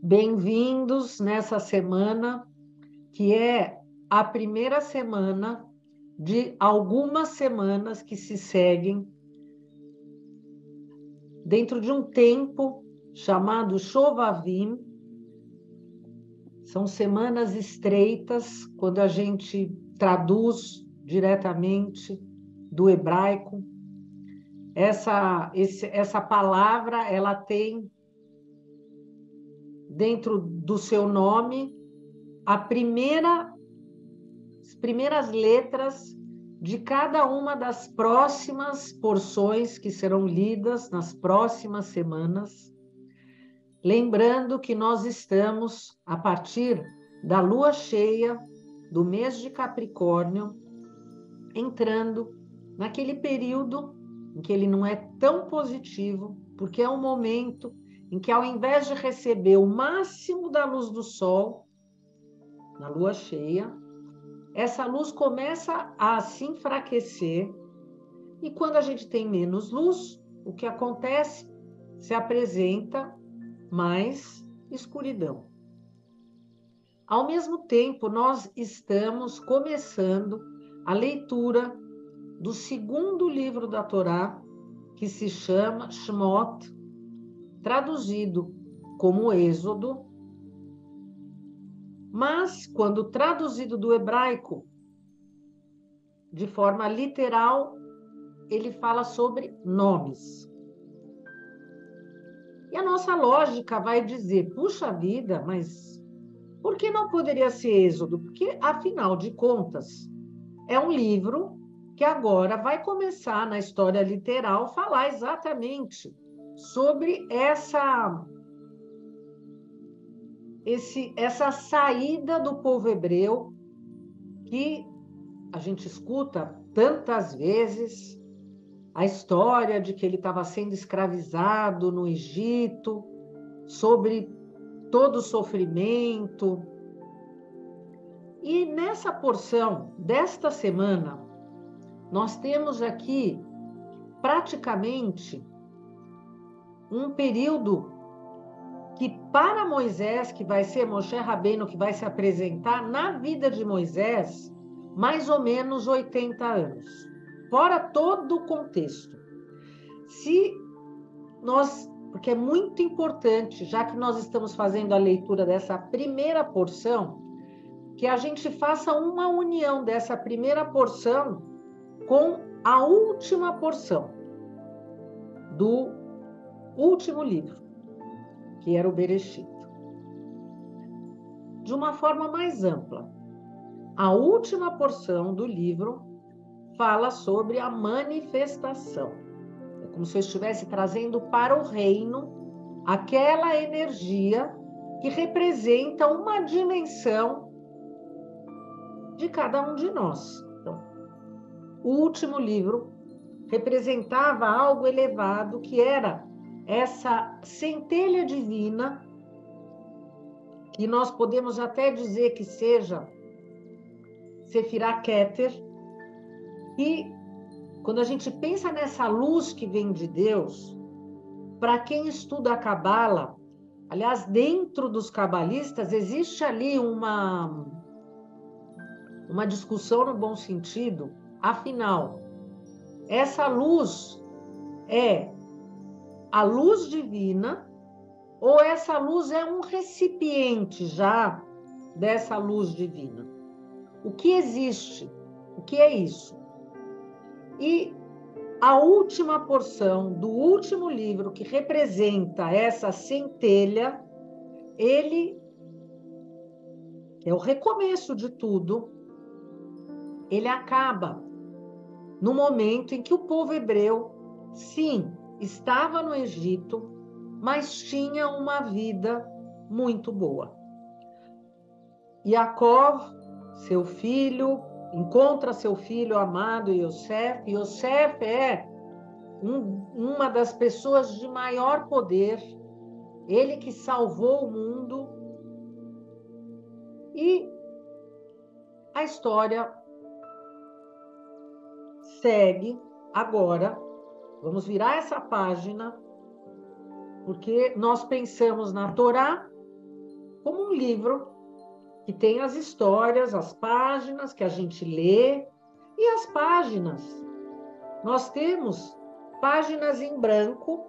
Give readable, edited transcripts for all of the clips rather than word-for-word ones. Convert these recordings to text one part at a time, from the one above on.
Bem-vindos nessa semana, que é a primeira semana de algumas semanas que se seguem dentro de um tempo chamado Shovavim. São semanas estreitas, quando a gente traduz diretamente do hebraico. Essa palavra, ela tem dentro do seu nome as primeiras letras de cada uma das próximas porções que serão lidas nas próximas semanas. Lembrando que nós estamos, a partir da lua cheia do mês de Capricórnio, entrando naquele período em que ele não é tão positivo, porque é um momento em que, ao invés de receber o máximo da luz do sol, na lua cheia, essa luz começa a se enfraquecer, e quando a gente tem menos luz, o que acontece? Se apresenta mais escuridão. Ao mesmo tempo, nós estamos começando a leitura do segundo livro da Torá, que se chama Shemot, traduzido como Êxodo, mas quando traduzido do hebraico, de forma literal, ele fala sobre nomes. E a nossa lógica vai dizer, puxa vida, mas por que não poderia ser Êxodo? Porque, afinal de contas, é um livro que agora vai começar, na história literal, falar exatamente sobre essa saída do povo hebreu, que a gente escuta tantas vezes, a história de que ele estava sendo escravizado no Egito, sobre todo o sofrimento. E nessa porção desta semana, nós temos aqui praticamente um período que, para Moisés, que vai ser Moshe Rabbeinu, que vai se apresentar na vida de Moisés, mais ou menos 80 anos, fora todo o contexto. Porque é muito importante, já que nós estamos fazendo a leitura dessa primeira porção, que a gente faça uma união dessa primeira porção com a última porção do último livro, que era o Bereshit. De uma forma mais ampla, a última porção do livro fala sobre a manifestação. É como se eu estivesse trazendo para o reino aquela energia que representa uma dimensão de cada um de nós. Então, o último livro representava algo elevado, que era essa centelha divina, que nós podemos até dizer que seja Sefirah Keter, e quando a gente pensa nessa luz que vem de Deus, para quem estuda a Cabala, aliás, dentro dos cabalistas, existe ali uma discussão no bom sentido. Afinal, essa luz é a luz divina, ou essa luz é um recipiente já dessa luz divina? O que existe? O que é isso? E a última porção do último livro, que representa essa centelha, ele é o recomeço de tudo. Ele acaba no momento em que o povo hebreu, sim, estava no Egito, mas tinha uma vida muito boa. Yaakov, seu filho, encontra seu filho amado Yosef. Yosef é uma das pessoas de maior poder, ele que salvou o mundo. E a história segue agora. Vamos virar essa página, porque nós pensamos na Torá como um livro que tem as histórias, as páginas que a gente lê e as páginas. Nós temos páginas em branco,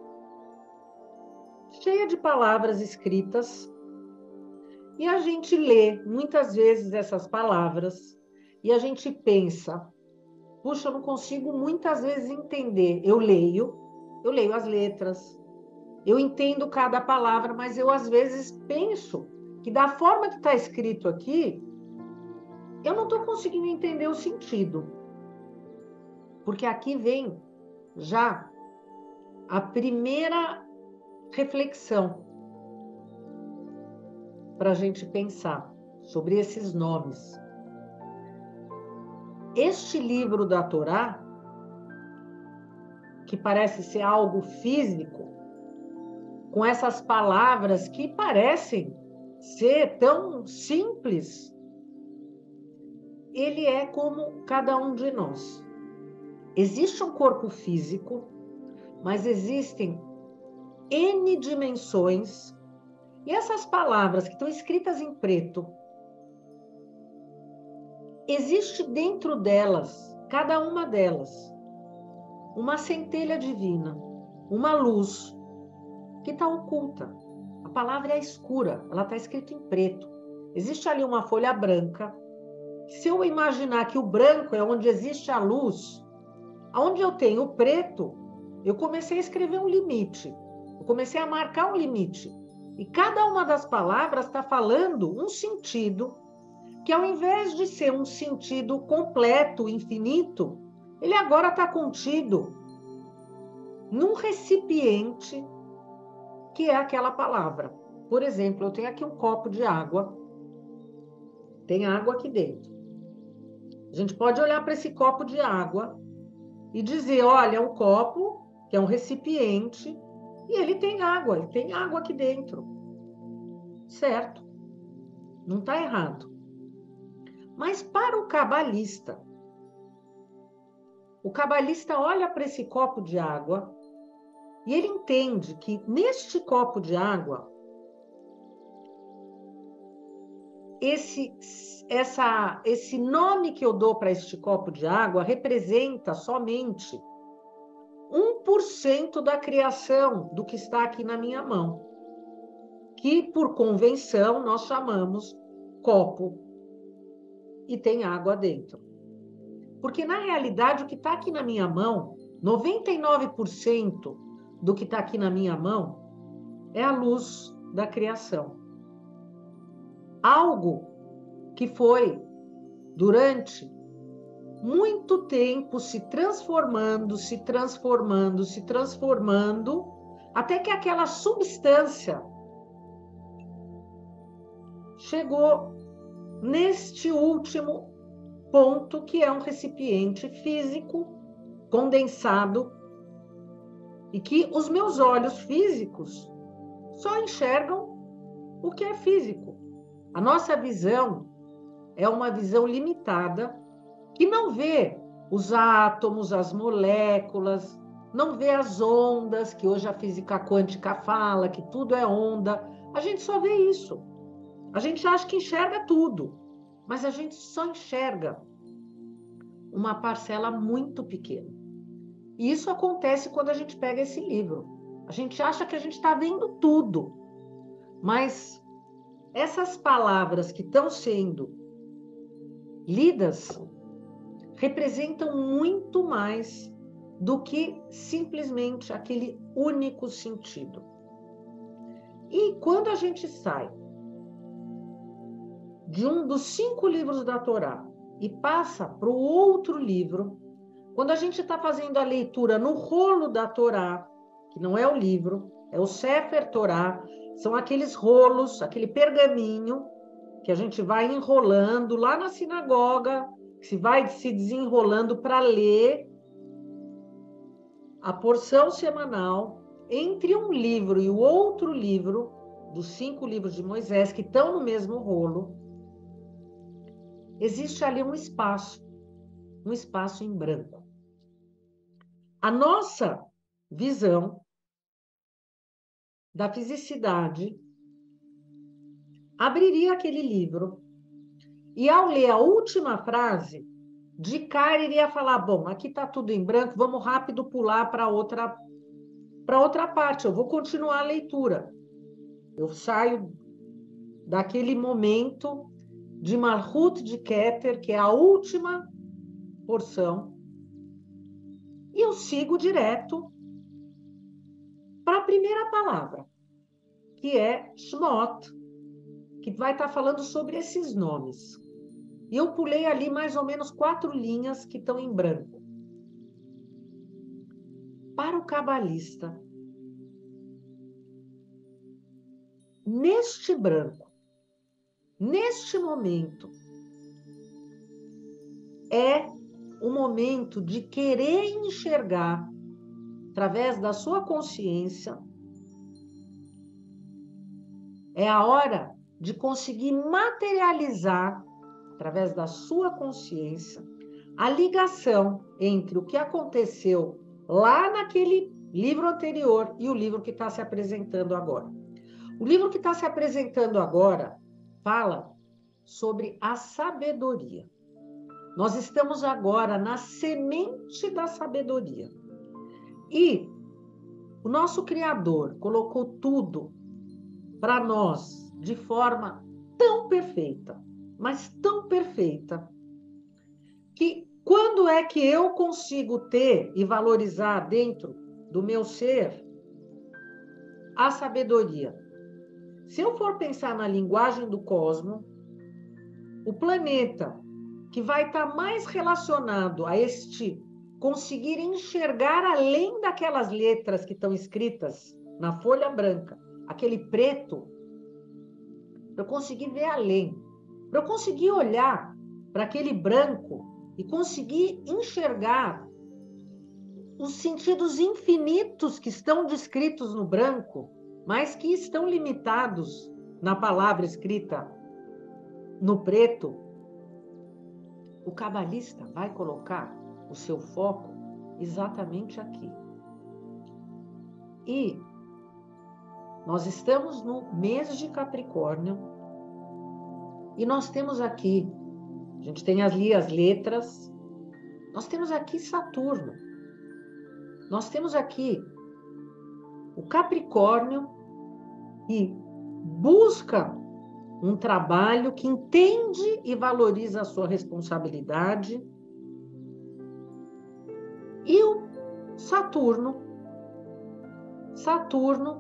cheia de palavras escritas, e a gente lê muitas vezes essas palavras e a gente pensa, puxa, eu não consigo muitas vezes entender. Eu leio as letras, eu entendo cada palavra, mas eu às vezes penso que da forma que está escrito aqui, eu não estou conseguindo entender o sentido. Porque aqui vem já a primeira reflexão para a gente pensar sobre esses nomes. Este livro da Torá, que parece ser algo físico, com essas palavras que parecem ser tão simples, ele é como cada um de nós. Existe um corpo físico, mas existem N dimensões, e essas palavras que estão escritas em preto, existe dentro delas, cada uma delas, uma centelha divina, uma luz que está oculta. A palavra é escura, ela está escrita em preto. Existe ali uma folha branca. Se eu imaginar que o branco é onde existe a luz, onde eu tenho o preto, eu comecei a escrever um limite. Eu comecei a marcar um limite. E cada uma das palavras está falando um sentido que, ao invés de ser um sentido completo, infinito, ele agora está contido num recipiente que é aquela palavra. Por exemplo, eu tenho aqui um copo de água, tem água aqui dentro. A gente pode olhar para esse copo de água e dizer, olha, é um copo que é um recipiente e ele tem água aqui dentro. Certo? Não está errado. Mas para o cabalista olha para esse copo de água e ele entende que neste copo de água, esse nome que eu dou para este copo de água representa somente 1% da criação do que está aqui na minha mão, que por convenção nós chamamos copo e tem água dentro. Porque na realidade o que está aqui na minha mão, 99% do que está aqui na minha mão é a luz da criação. Algo que foi, durante muito tempo, se transformando, até que aquela substância chegou neste último ponto, que é um recipiente físico, condensado, e que os meus olhos físicos só enxergam o que é físico. A nossa visão é uma visão limitada, que não vê os átomos, as moléculas, não vê as ondas, que hoje a física quântica fala que tudo é onda. A gente só vê isso. A gente acha que enxerga tudo, mas a gente só enxerga uma parcela muito pequena. E isso acontece quando a gente pega esse livro. A gente acha que a gente está vendo tudo, mas essas palavras que estão sendo lidas representam muito mais do que simplesmente aquele único sentido. E quando a gente sai de um dos 5 livros da Torá e passa para o outro livro, quando a gente está fazendo a leitura no rolo da Torá, que não é o livro, é o Sefer Torá, são aqueles rolos, aquele pergaminho que a gente vai enrolando lá na sinagoga, que se vai se desenrolando para ler a porção semanal entre um livro e o outro livro, dos 5 livros de Moisés, que estão no mesmo rolo. Existe ali um espaço em branco. A nossa visão da fisicidade, abriria aquele livro e, ao ler a última frase, de cara iria falar, bom, aqui está tudo em branco, vamos rápido pular para outra parte, eu vou continuar a leitura. Eu saio daquele momento de Malhut de Keter, que é a última porção, e eu sigo direto para a primeira palavra, que é Shmot, que vai estar falando sobre esses nomes. E eu pulei ali mais ou menos 4 linhas que estão em branco. Para o cabalista, neste branco, neste momento, é o momento de querer enxergar, através da sua consciência, é a hora de conseguir materializar, através da sua consciência, a ligação entre o que aconteceu lá naquele livro anterior e o livro que está se apresentando agora. O livro que está se apresentando agora fala sobre a sabedoria. Nós estamos agora na semente da sabedoria. E o nosso Criador colocou tudo para nós de forma tão perfeita, mas tão perfeita, que quando é que eu consigo ter e valorizar dentro do meu ser a sabedoria? Se eu for pensar na linguagem do cosmos, o planeta que vai estar mais relacionado a este conseguir enxergar além daquelas letras que estão escritas na folha branca, aquele preto, para eu conseguir ver além, para eu conseguir olhar para aquele branco e conseguir enxergar os sentidos infinitos que estão descritos no branco, mas que estão limitados na palavra escrita no preto. O cabalista vai colocar o seu foco exatamente aqui. E nós estamos no mês de Capricórnio e nós temos aqui, a gente tem ali as letras, nós temos aqui Saturno, nós temos aqui o Capricórnio que busca um trabalho, que entende e valoriza a sua responsabilidade, e o Saturno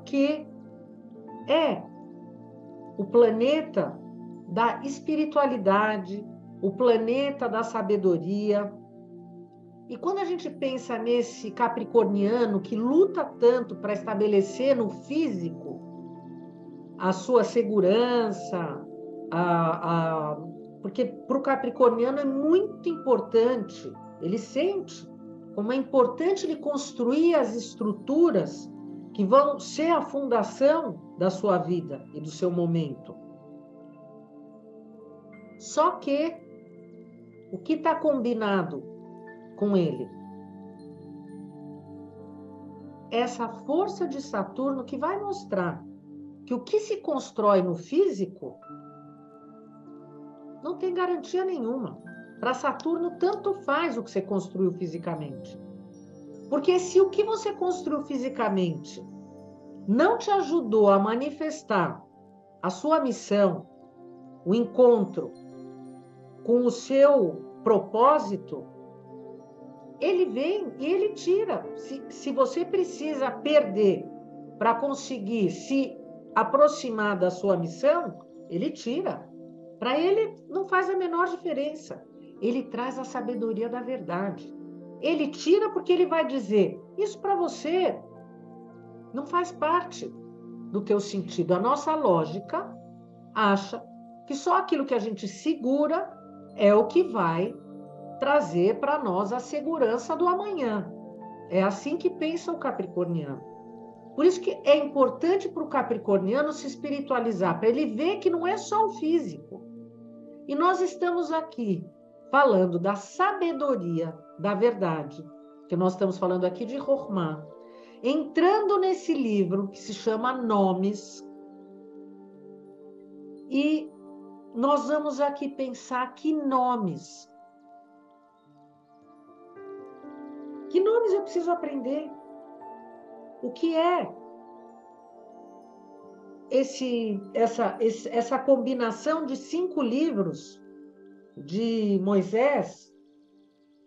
que é o planeta da espiritualidade, o planeta da sabedoria. E quando a gente pensa nesse capricorniano que luta tanto para estabelecer no físico a sua segurança, porque para o capricorniano é muito importante, ele sente como é importante ele construir as estruturas que vão ser a fundação da sua vida e do seu momento. Só que o que está combinado com ele? Essa força de Saturno que vai mostrar que o que se constrói no físico não tem garantia nenhuma. Para Saturno, tanto faz o que você construiu fisicamente. Porque se o que você construiu fisicamente não te ajudou a manifestar a sua missão, o encontro com o seu propósito, ele vem e ele tira. Se você precisa perder para conseguir se aproximar da sua missão, ele tira. Para ele não faz a menor diferença. Ele traz a sabedoria da verdade. Ele tira porque ele vai dizer, isso para você não faz parte do teu sentido. A nossa lógica acha que só aquilo que a gente segura é o que vai trazer para nós a segurança do amanhã. É assim que pensa o capricorniano. Por isso que é importante para o capricorniano se espiritualizar, para ele ver que não é só o físico. E nós estamos aqui falando da sabedoria, da verdade, que nós estamos falando aqui de Chokhmah, entrando nesse livro que se chama Nomes, E nós vamos aqui pensar que nomes. Que nomes eu preciso aprender? O que é essa combinação de 5 livros de Moisés,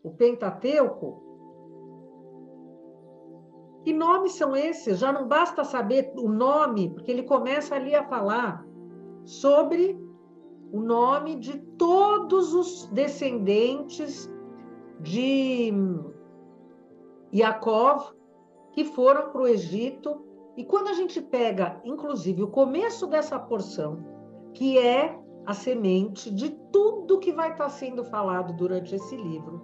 o Pentateuco? Que nomes são esses? Já não basta saber o nome, porque ele começa ali a falar sobre o nome de todos os descendentes de Jacó que foram para o Egito. E quando a gente pega, inclusive, o começo dessa porção, que é a semente de tudo que vai estar sendo falado durante esse livro,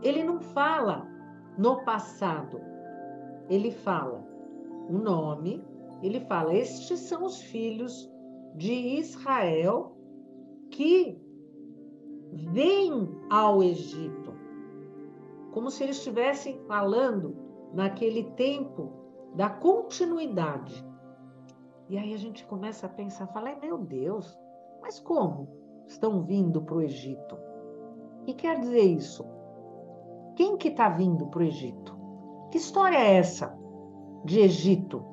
ele não fala no passado, ele fala o nome, ele fala, estes são os filhos de Israel que vêm ao Egito, como se eles estivessem falando naquele tempo da continuidade. E aí a gente começa a pensar, falar, meu Deus, mas como estão vindo para o Egito? O que quer dizer isso? Quem que está vindo para o Egito? Que história é essa de Egito?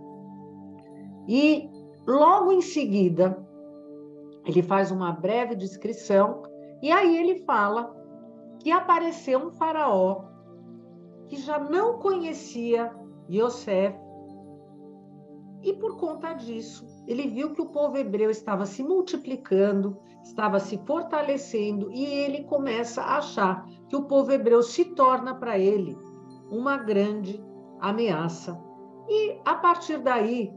E logo em seguida, ele faz uma breve descrição, e aí ele fala que apareceu um faraó que já não conhecia Yosef, e por conta disso, ele viu que o povo hebreu estava se multiplicando, estava se fortalecendo, e ele começa a achar que o povo hebreu se torna para ele uma grande ameaça. E, a partir daí,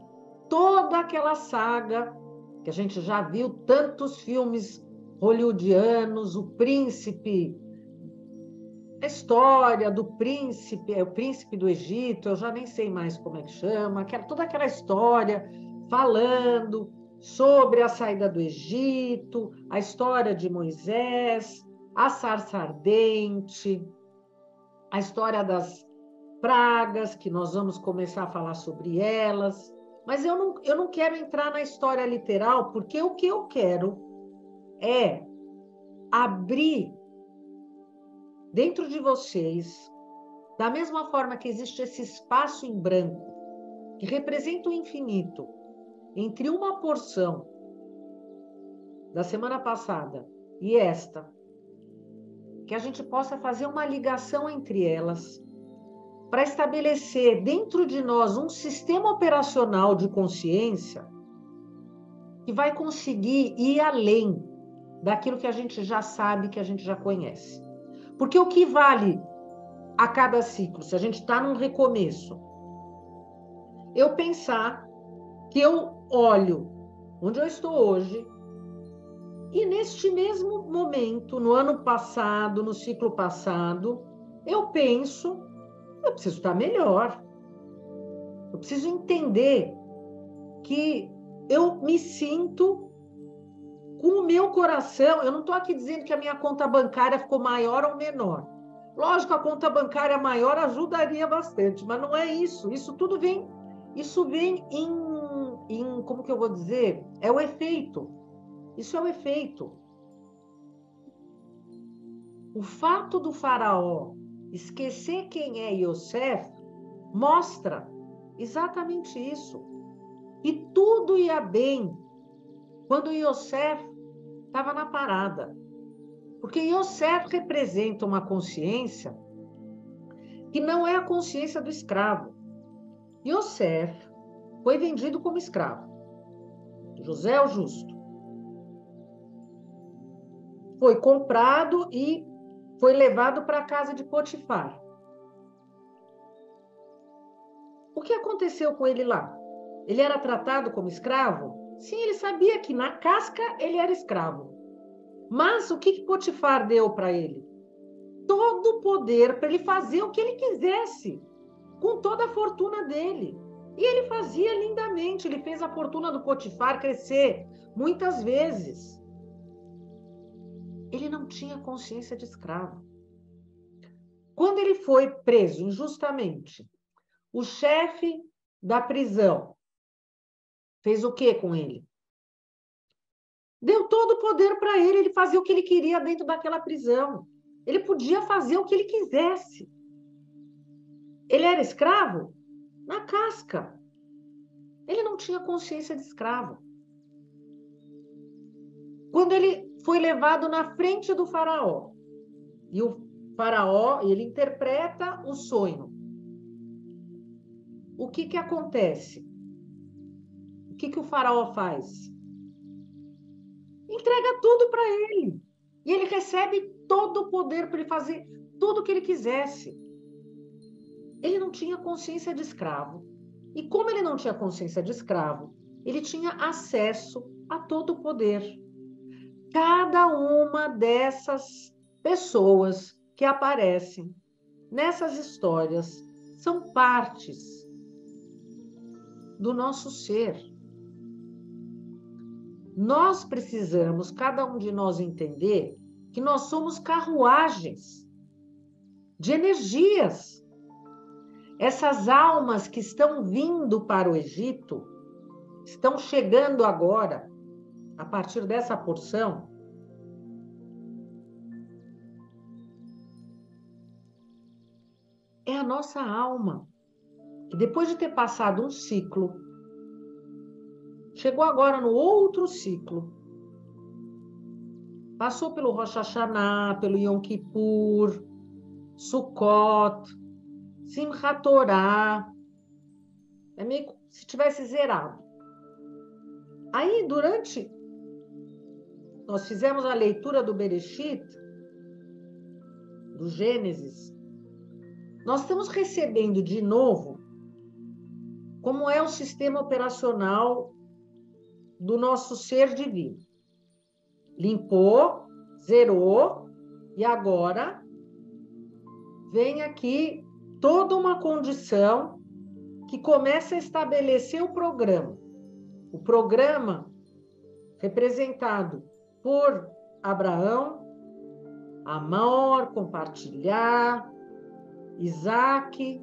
toda aquela saga, que a gente já viu tantos filmes hollywoodianos, o príncipe, a história do príncipe, o príncipe do Egito, eu já nem sei mais como é que chama, toda aquela história falando sobre a saída do Egito, a história de Moisés, a sarça ardente, a história das pragas, que nós vamos começar a falar sobre elas, mas eu não quero entrar na história literal, porque o que eu quero é abrir dentro de vocês, da mesma forma que existe esse espaço em branco, que representa o infinito, entre uma porção da semana passada e esta, que a gente possa fazer uma ligação entre elas, para estabelecer dentro de nós um sistema operacional de consciência que vai conseguir ir além daquilo que a gente já sabe, que a gente já conhece. Porque o que vale a cada ciclo, se a gente está num recomeço, eu pensar que eu olho onde eu estou hoje e neste mesmo momento, no ano passado, no ciclo passado, eu penso, eu preciso estar melhor. Eu preciso entender que eu me sinto com o meu coração. Eu não estou aqui dizendo que a minha conta bancária ficou maior ou menor. Lógico, a conta bancária maior ajudaria bastante, mas não é isso. Isso tudo vem em como que eu vou dizer? É o efeito. Isso é o efeito. O fato do faraó esquecer quem é Yosef mostra exatamente isso. E tudo ia bem quando Yosef estava na parada. Porque Yosef representa uma consciência que não é a consciência do escravo. Yosef foi vendido como escravo. José o Justo. Foi comprado e foi levado para a casa de Potifar. O que aconteceu com ele lá? Ele era tratado como escravo? Sim, ele sabia que na casca ele era escravo. Mas o que Potifar deu para ele? Todo o poder para ele fazer o que ele quisesse, com toda a fortuna dele. E ele fazia lindamente, ele fez a fortuna do Potifar crescer muitas vezes. Ele não tinha consciência de escravo. Quando ele foi preso injustamente, o chefe da prisão fez o que com ele? Deu todo o poder para ele fazia o que ele queria dentro daquela prisão. Ele podia fazer o que ele quisesse. Ele era escravo? Na casca. Ele não tinha consciência de escravo. Quando ele foi levado na frente do faraó, e o faraó, ele interpreta o sonho. O que acontece? O que o faraó faz? Entrega tudo para ele. E ele recebe todo o poder para ele fazer tudo o que ele quisesse. Ele não tinha consciência de escravo. E como ele não tinha consciência de escravo, ele tinha acesso a todo o poder. Cada uma dessas pessoas que aparecem nessas histórias são partes do nosso ser. Nós precisamos, cada um de nós, entender que nós somos carruagens de energias. Essas almas que estão vindo para o Egito, estão chegando agora, a partir dessa porção, é a nossa alma, que depois de ter passado um ciclo, chegou agora no outro ciclo. Passou pelo Rosh Hashanah, pelo Yom Kippur, Sukkot, Simchat Torah. É meio como se tivesse zerado. Aí, nós fizemos a leitura do Bereshit, do Gênesis. Nós estamos recebendo de novo como é o sistema operacional do nosso ser divino. Limpou, zerou, e agora vem aqui toda uma condição que começa a estabelecer o programa. O programa representado por Abraão, amor, compartilhar, Isaac,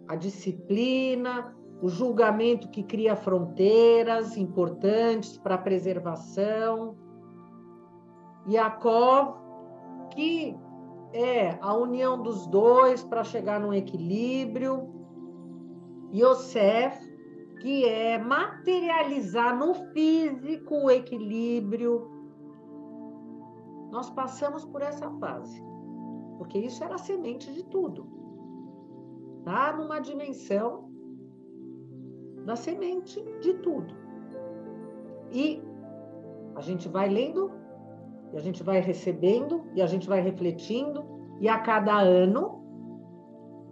a disciplina, o julgamento que cria fronteiras importantes para a preservação, Jacó, que é a união dos dois para chegar num equilíbrio, Yosef, que é materializar no físico o equilíbrio. Nós passamos por essa fase, porque isso era a semente de tudo. Está numa dimensão da semente de tudo. E a gente vai lendo, e a gente vai recebendo, e a gente vai refletindo, e a cada ano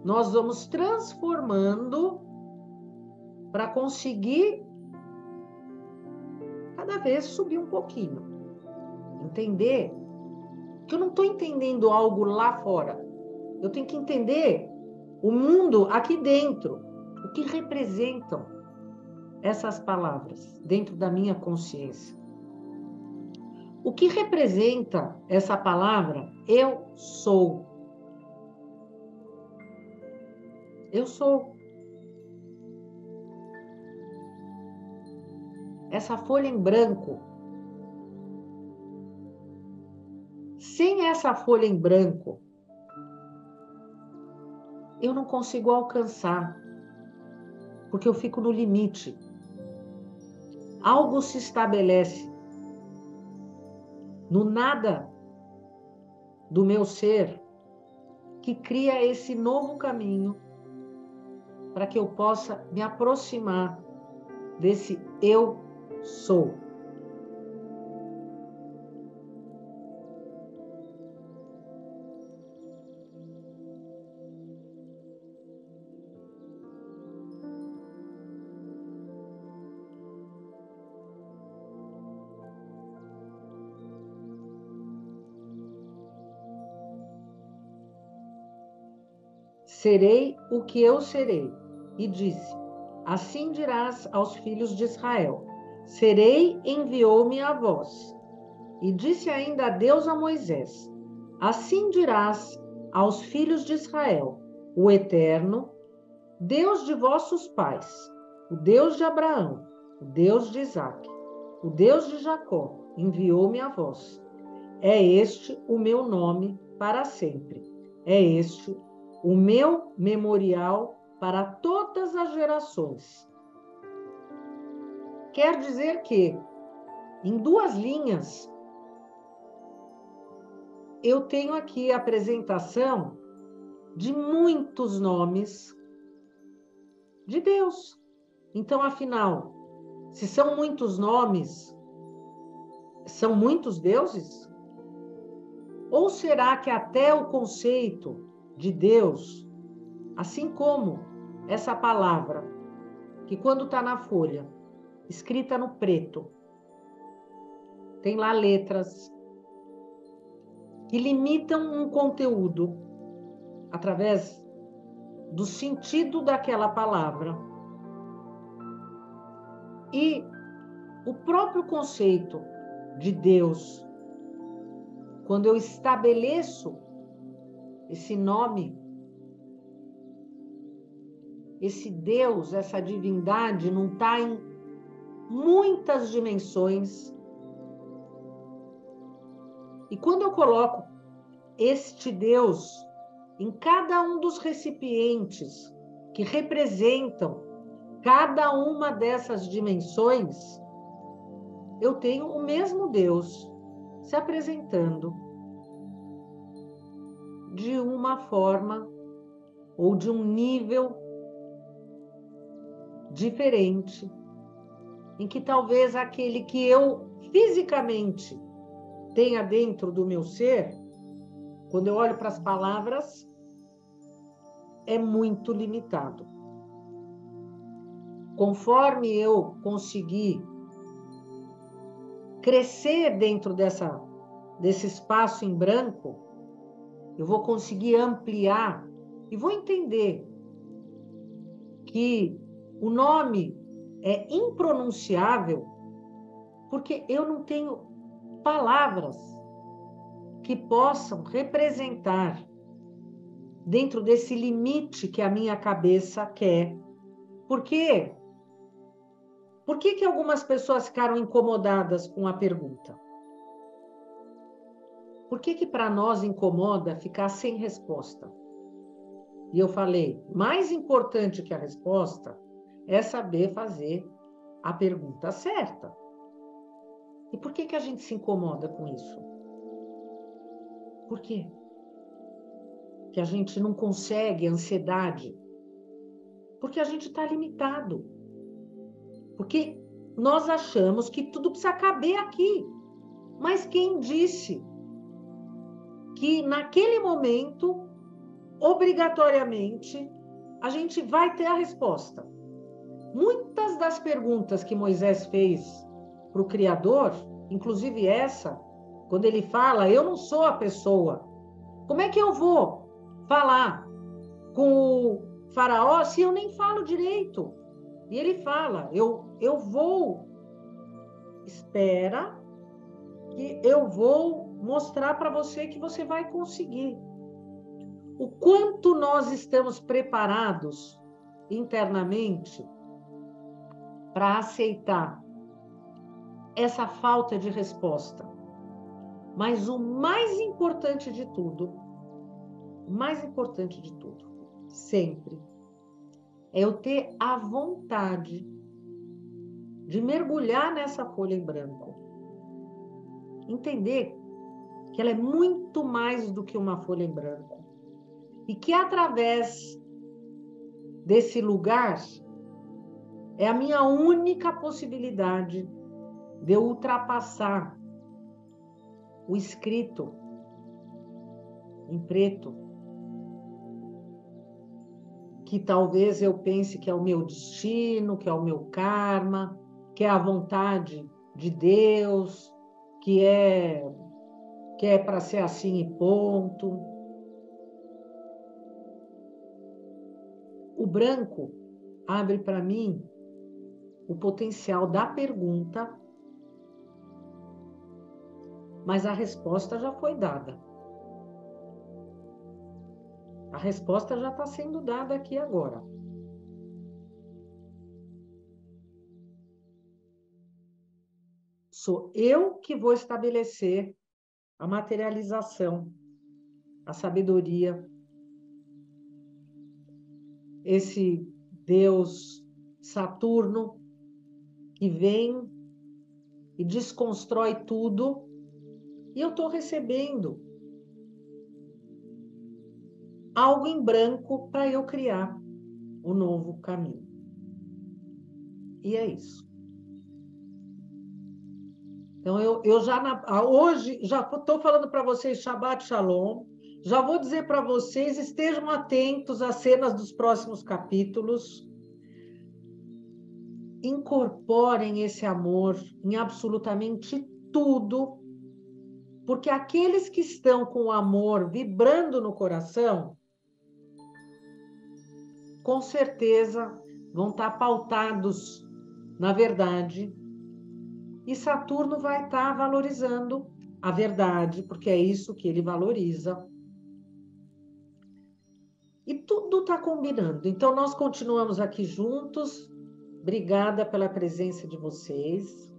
nós vamos transformando para conseguir cada vez subir um pouquinho. Entender que eu não estou entendendo algo lá fora. Eu tenho que entender o mundo aqui dentro. O que representam essas palavras dentro da minha consciência? O que representa essa palavra? Eu sou. Eu sou. Essa folha em branco. Sem essa folha em branco, eu não consigo alcançar, porque eu fico no limite. Algo se estabelece no nada do meu ser que cria esse novo caminho para que eu possa me aproximar desse eu sou. Serei o que eu serei. E disse, assim dirás aos filhos de Israel, serei, enviou-me a vós. E disse ainda Deus a Moisés, assim dirás aos filhos de Israel, o Eterno, Deus de vossos pais, o Deus de Abraão, o Deus de Isaque, o Deus de Jacó, enviou-me a vós. É este o meu nome para sempre. É este o meu memorial para todas as gerações. Quer dizer que, em 2 linhas, eu tenho aqui a apresentação de muitos nomes de Deus. Então, afinal, se são muitos nomes, são muitos deuses? Ou será que até o conceito de Deus, assim como essa palavra, que quando está na folha, escrita no preto, tem lá letras que limitam um conteúdo através do sentido daquela palavra. E o próprio conceito de Deus, quando eu estabeleço esse nome, esse Deus, essa divindade, não está em muitas dimensões. E quando eu coloco este Deus em cada um dos recipientes que representam cada uma dessas dimensões, eu tenho o mesmo Deus se apresentando de uma forma ou de um nível diferente, em que talvez aquele que eu fisicamente tenha dentro do meu ser, quando eu olho para as palavras, é muito limitado. Conforme eu conseguir crescer dentro desse espaço em branco, eu vou conseguir ampliar e vou entender que o nome é impronunciável porque eu não tenho palavras que possam representar dentro desse limite que a minha cabeça quer. Por quê? Por que algumas pessoas ficaram incomodadas com a pergunta? Por que para nós incomoda ficar sem resposta? E eu falei, mais importante que a resposta é saber fazer a pergunta certa. E por que a gente se incomoda com isso? Por quê? Que a gente não consegue, ansiedade? Porque a gente está limitado. Porque nós achamos que tudo precisa caber aqui. Mas quem disse que naquele momento, obrigatoriamente, a gente vai ter a resposta? Muitas das perguntas que Moisés fez para o Criador, inclusive essa, quando ele fala, eu não sou a pessoa, como é que eu vou falar com o faraó se eu nem falo direito? E ele fala, eu vou, espera, que eu vou mostrar para você que você vai conseguir. O quanto nós estamos preparados internamente para aceitar essa falta de resposta. Mas o mais importante de tudo, sempre, é eu ter a vontade de mergulhar nessa folha em branco. Entender que ela é muito mais do que uma folha em branco. E que através desse lugar é a minha única possibilidade de eu ultrapassar o escrito em preto, que talvez eu pense que é o meu destino, que é o meu karma, que é a vontade de Deus, que é para ser assim e ponto. O branco abre para mim o potencial da pergunta, mas a resposta já foi dada. A resposta já está sendo dada aqui agora. sou eu que vou estabelecer a materialização, a sabedoria. Esse Deus Saturno que vem e desconstrói tudo, e eu estou recebendo algo em branco para eu criar o novo caminho. E é isso. Então, eu já hoje já estou falando para vocês Shabbat Shalom, já vou dizer para vocês, estejam atentos às cenas dos próximos capítulos, incorporem esse amor em absolutamente tudo, porque aqueles que estão com o amor vibrando no coração, com certeza vão estar pautados na verdade, e Saturno vai estar valorizando a verdade, porque é isso que ele valoriza. E tudo está combinando. Então, nós continuamos aqui juntos. Obrigada pela presença de vocês.